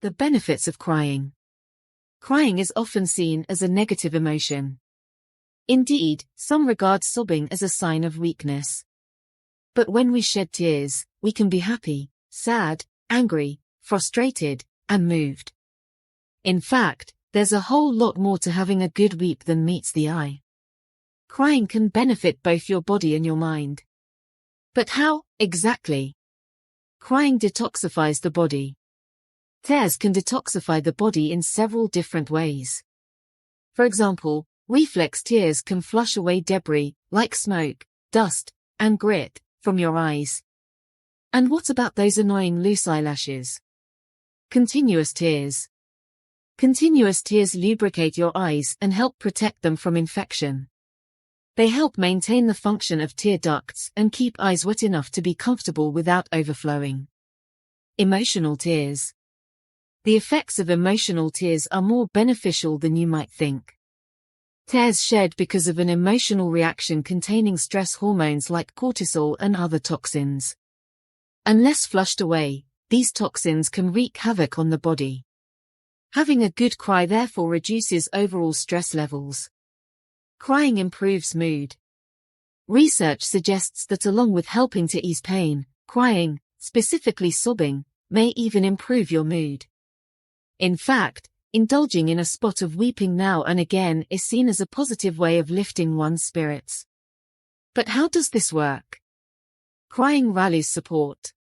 The benefits of crying. Crying is often seen as a negative emotion. Indeed, some regard sobbing as a sign of weakness. But when we shed tears, we can be happy, sad, angry, frustrated, and moved. In fact, there's a whole lot more to having a good weep than meets the eye. Crying can benefit both your body and your mind. But how, exactly? Crying detoxifies the body. Tears can detoxify the body in several different ways. For example, reflex tears can flush away debris, like smoke, dust, and grit, from your eyes. And what about those annoying loose eyelashes? Continuous tears. Continuous tears lubricate your eyes and help protect them from infection. They help maintain the function of tear ducts and keep eyes wet enough to be comfortable without overflowing. Emotional tears. The effects of emotional tears are more beneficial than you might think. Tears shed because of an emotional reaction containing stress hormones like cortisol and other toxins. Unless flushed away, these toxins can wreak havoc on the body. Having a good cry therefore reduces overall stress levels. Crying improves mood. Research suggests that along with helping to ease pain, crying, specifically sobbing, may even improve your mood. In fact, indulging in a spot of weeping now and again is seen as a positive way of lifting one's spirits. But how does this work? Crying rallies support.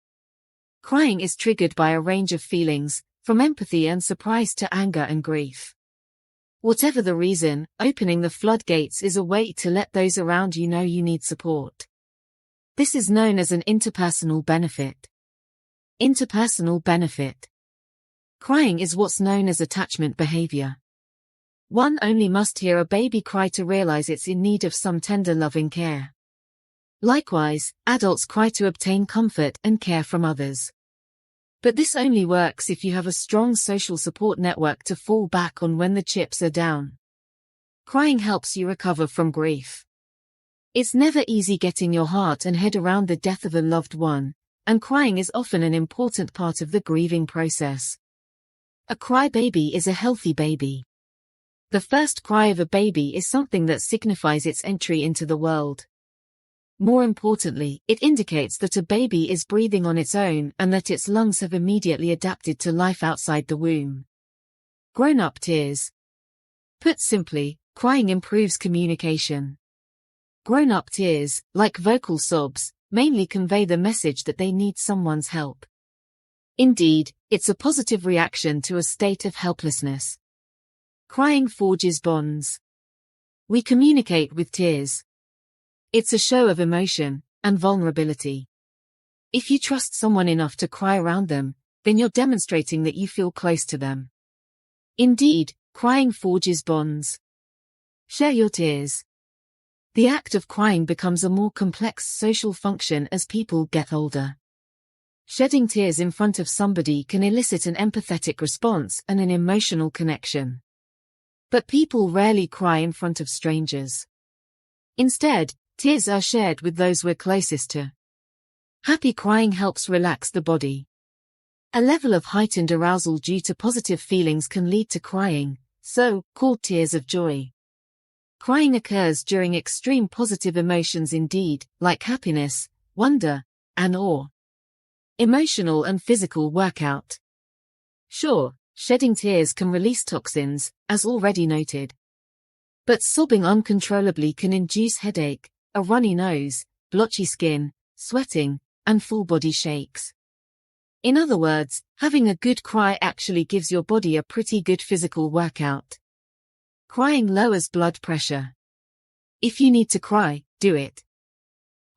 Crying is triggered by a range of feelings, from empathy and surprise to anger and grief. Whatever the reason, opening the floodgates is a way to let those around you know you need support. This is known as an interpersonal benefit. Interpersonal benefit. Crying is what's known as attachment behavior. One only must hear a baby cry to realize it's in need of some tender loving care. Likewise, adults cry to obtain comfort and care from others. But this only works if you have a strong social support network to fall back on when the chips are down. Crying helps you recover from grief. It's never easy getting your heart and head around the death of a loved one, and crying is often an important part of the grieving process. A crybaby is a healthy baby. The first cry of a baby is something that signifies its entry into the world. More importantly, it indicates that a baby is breathing on its own and that its lungs have immediately adapted to life outside the womb. Grown-up tears. Put simply, crying improves communication. Grown-up tears, like vocal sobs, mainly convey the message that they need someone's help. Indeed, it's a positive reaction to a state of helplessness. Crying forges bonds. We communicate with tears. It's a show of emotion and vulnerability. If you trust someone enough to cry around them, then you're demonstrating that you feel close to them. Indeed, crying forges bonds. Share your tears. The act of crying becomes a more complex social function as people get older. Shedding tears in front of somebody can elicit an empathetic response and an emotional connection. But people rarely cry in front of strangers. Instead, tears are shared with those we're closest to. Happy crying helps relax the body. A level of heightened arousal due to positive feelings can lead to crying, so-called tears of joy. Crying occurs during extreme positive emotions indeed, like happiness, wonder, and awe. Emotional and physical workout. Sure, shedding tears can release toxins, as already noted. But sobbing uncontrollably can induce headache, a runny nose, blotchy skin, sweating, and full body shakes. In other words, having a good cry actually gives your body a pretty good physical workout. Crying lowers blood pressure. If you need to cry, do it.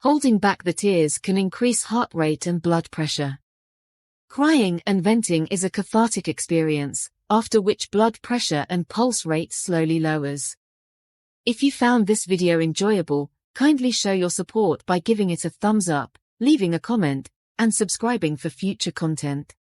Holding back the tears can increase heart rate and blood pressure. Crying and venting is a cathartic experience, after which blood pressure and pulse rate slowly lowers. If you found this video enjoyable, kindly show your support by giving it a thumbs up, leaving a comment, and subscribing for future content.